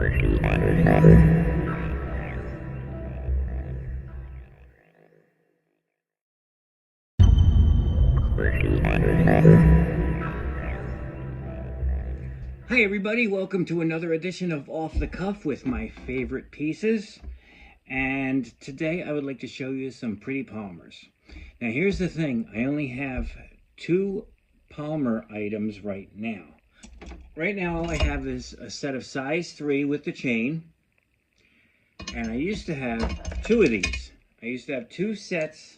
Hi everybody, welcome to another edition of Off the Cuff with my favorite pieces. And today I would like to show you some pretty polymers. Now here's the thing, I only have 2 polymer items right now. Right now all I have is a set of size 3 with the chain. And I used to have 2 of these. I used to have 2 sets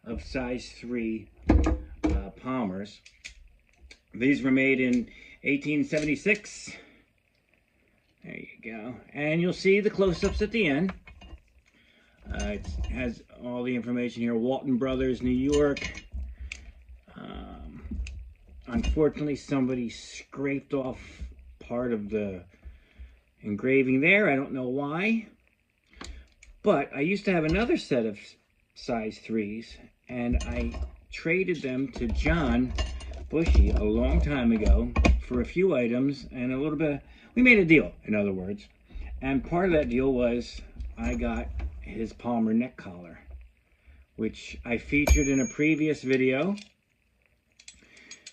of size 3 polymers. These were made in 1876. There you go. And you'll see the close-ups at the end. It has all the information here. Walton Brothers, New York. Unfortunately, somebody scraped off part of the engraving there. I don't know why. But I used to have another set of size 3s, and I traded them to John Bushy a long time ago for a few items and a little bit. We made a deal, in other words. And part of that deal was I got his polymer neck collar, which I featured in a previous video.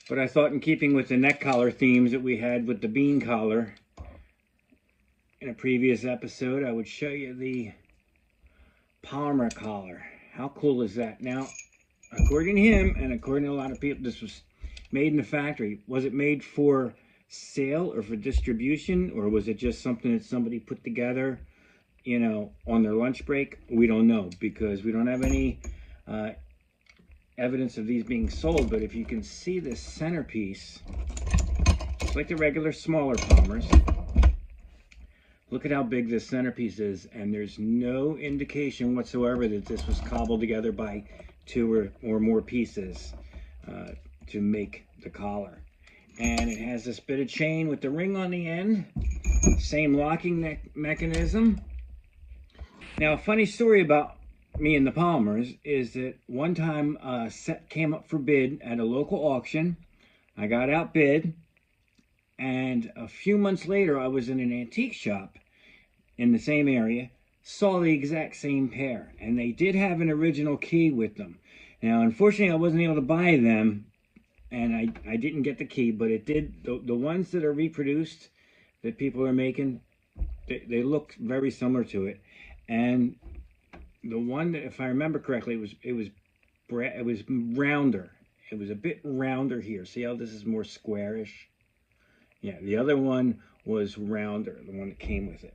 But I thought, in keeping with the neck collar themes that we had with the bean collar in a previous episode, I would show you the polymer collar. How cool is that? Now, according to him and according to a lot of people, this was made in the factory. Was it made for sale or for distribution, or was it just something that somebody put together, you know, on their lunch break? We don't know, because we don't have any evidence of these being sold. But if you can see this centerpiece, it's like the regular smaller polymers. Look at how big this centerpiece is, and there's no indication whatsoever that this was cobbled together by 2 or more pieces to make the collar. And it has this bit of chain with the ring on the end, same locking mechanism. Now, a funny story about me and the polymers is that one time a set came up for bid at a local auction. I got outbid, and a few months later I was in an antique shop in the same area, saw the exact same pair, and they did have an original key with them. Now, unfortunately, I wasn't able to buy them, and I didn't get the key, but it did, the ones that are reproduced that people are making, they look very similar to it. And the one that, if I remember correctly, it was rounder. It was a bit rounder here. See how this is more squarish? Yeah, the other one was rounder, the one that came with it.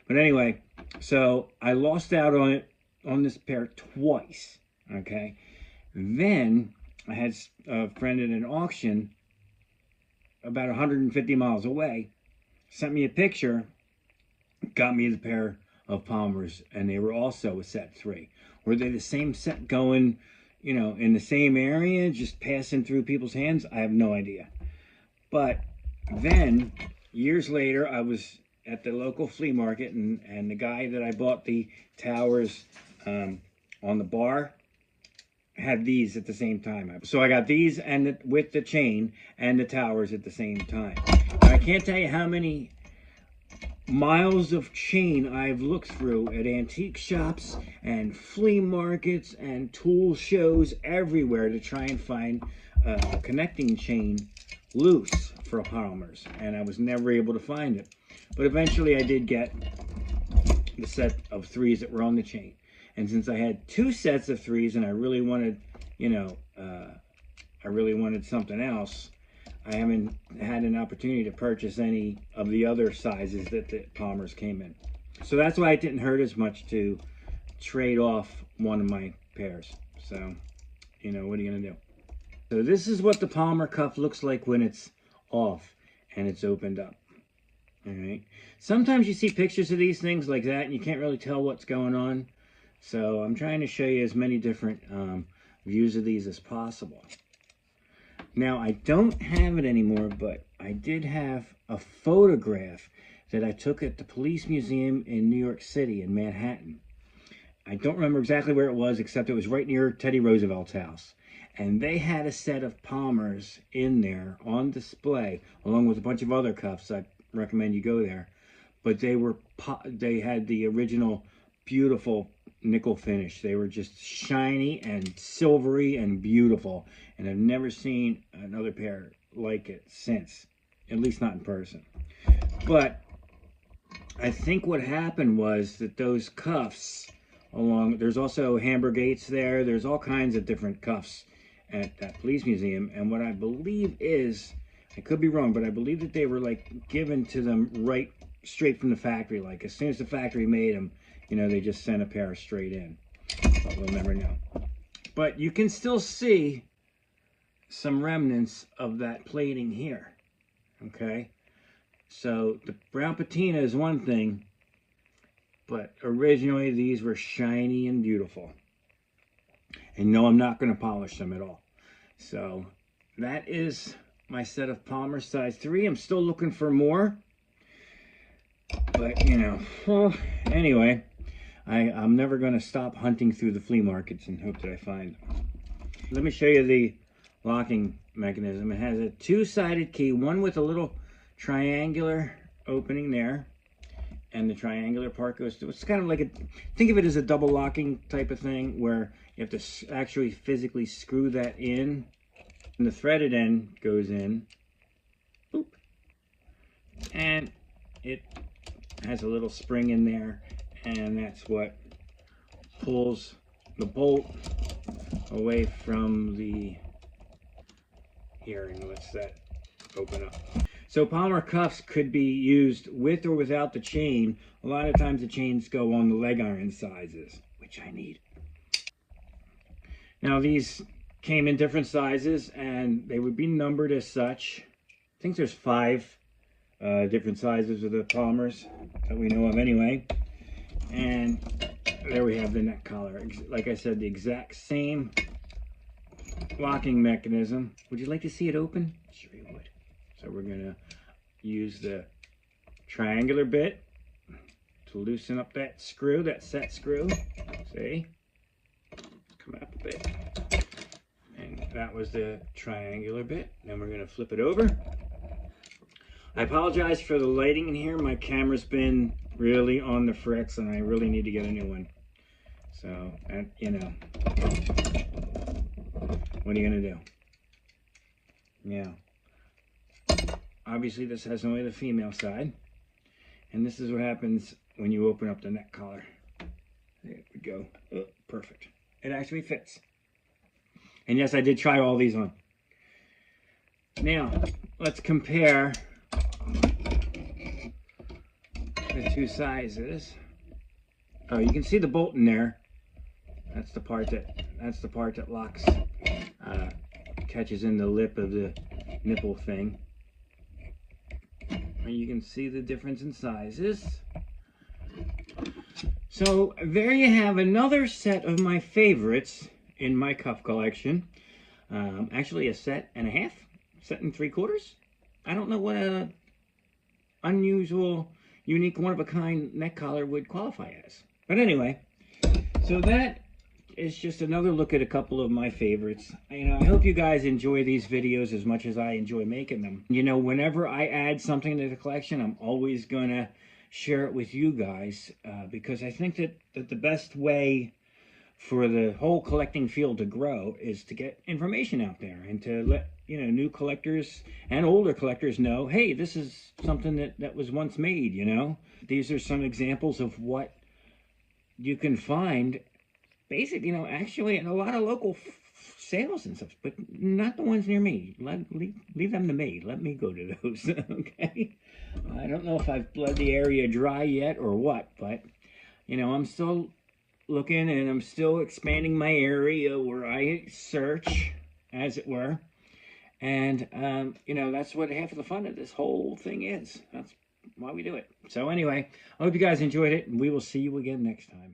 But anyway, so I lost out on it, on this pair, twice, okay? Then I had a friend at an auction about 150 miles away, sent me a picture, got me the pair of polymers, and they were also a set 3. Were they the same set going, you know, in the same area, just passing through people's hands? I have no idea. But then, years later, I was at the local flea market, and the guy that I bought the towers on the bar had these at the same time. So I got these and with the chain and the towers at the same time. And I can't tell you how many miles of chain I've looked through at antique shops and flea markets and tool shows everywhere to try and find a connecting chain loose for polymers, and I was never able to find it. But eventually I did get the set of 3s that were on the chain. And since I had 2 sets of 3s and I really wanted, you know, I really wanted something else, I haven't had an opportunity to purchase any of the other sizes that the polymers came in. So that's why it didn't hurt as much to trade off one of my pairs. So, you know, what are you gonna do? So this is what the polymer cuff looks like when it's off and it's opened up. All right. Sometimes you see pictures of these things like that and you can't really tell what's going on. So I'm trying to show you as many different views of these as possible. Now, I don't have it anymore, but I did have a photograph that I took at the Police Museum in New York City, in Manhattan. I don't remember exactly where it was, except it was right near Teddy Roosevelt's house. And they had a set of polymers in there on display, along with a bunch of other cuffs. I recommend you go there. but they had the original beautiful nickel finish. They were just shiny and silvery and beautiful, and I've never seen another pair like it since, at least not in person. But I think what happened was that those cuffs there's also Hamburg gates there, there's all kinds of different cuffs at that police museum, and what I believe is, I could be wrong, but I believe that they were like given to them right straight from the factory. Like as soon as the factory made them, you know, they just sent a pair straight in. But we'll never know. But you can still see some remnants of that plating here. Okay, so the brown patina is one thing, but originally these were shiny and beautiful. And no, I'm not going to polish them at all. So that is my set of Palmer size 3. I'm still looking for more. But, you know, well, anyway, I'm never going to stop hunting through the flea markets and hope that I find them. Let me show you the locking mechanism. It has a two-sided key, one with a little triangular opening there, and the triangular part goes to, it's kind of like think of it as a double locking type of thing where you have to actually physically screw that in, and the threaded end goes in, boop, and it has a little spring in there, and that's what pulls the bolt away from the, here, and lets that open up. So Palmer cuffs could be used with or without the chain. A lot of times the chains go on the leg iron sizes, which I need. Now these came in different sizes and they would be numbered as such. I think there's 5 different sizes of the Palmers that we know of anyway. And there we have the neck collar. Like I said, the exact same locking mechanism. Would you like to see it open? Sure you would. So we're going to use the triangular bit to loosen up that screw, that set screw. See? Come up a bit. And that was the triangular bit. Then we're going to flip it over. I apologize for the lighting in here. My camera's been really on the fritz and I really need to get a new one. So, and, you know, what are you going to do? Yeah. Obviously this has only the female side, and this is what happens when you open up the neck collar. There we go. Oh, perfect. It actually fits. And yes, I did try all these on. Now let's compare the two sizes. Oh, you can see the bolt in there. That's the part that locks, catches in the lip of the nipple thing. And you can see the difference in sizes. So there you have another set of my favorites in my cuff collection. Actually a set and a half, set and 3/4. I don't know what a unusual, unique, one-of-a-kind neck collar would qualify as. But anyway, so that is just another look at a couple of my favorites. You know, I hope you guys enjoy these videos as much as I enjoy making them. You know, whenever I add something to the collection, I'm always gonna share it with you guys because I think that the best way for the whole collecting field to grow is to get information out there and to let, you know, new collectors and older collectors know, hey, this is something that was once made, you know. These are some examples of what you can find basically, you know, actually in a lot of local sales and stuff, but not the ones near me. Leave them to me. Let me go to those, okay? I don't know if I've bled the area dry yet or what, but, you know, I'm still looking and I'm still expanding my area where I search, as it were. And, you know, that's what half of the fun of this whole thing is. That's why we do it. So anyway, I hope you guys enjoyed it, and we will see you again next time.